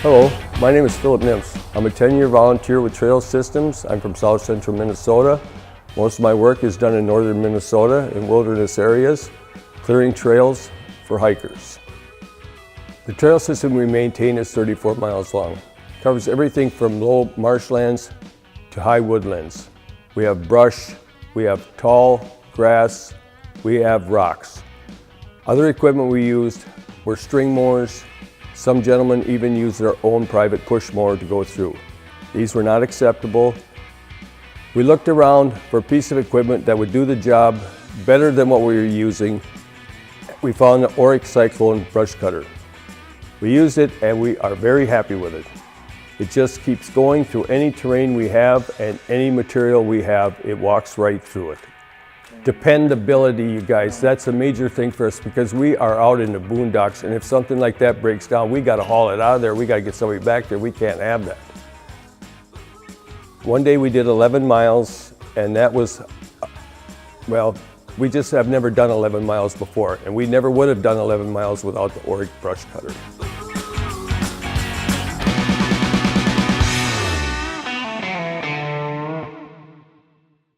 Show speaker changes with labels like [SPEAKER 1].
[SPEAKER 1] Hello, my name is Philip Nimps. I'm a 10-year volunteer with Trail Systems. I'm from South Central Minnesota. Most of my work is done in northern Minnesota in wilderness areas, clearing trails for hikers. The trail system we maintain is 34 miles long. It covers everything from low marshlands to high woodlands. We have brush, we have tall grass, we have rocks. Other equipment we used were string mowers. Some gentlemen even used their own private push mower to go through. These were not acceptable. We looked around for a piece of equipment that would do the job better than what we were using. We found the Orec Cyclone brush cutter. We used it and we are very happy with it. It just keeps going through any terrain we have and any material we have, it walks right through it. Dependability, you guys, that's a major thing for us because we are out in the boondocks, and if something like that breaks down, we got to haul it out of there. We got to get somebody back there. We can't have that. One day we did 11 miles, and that was, well, we just have never done 11 miles before, and we never would have done 11 miles without the Orec brush cutter.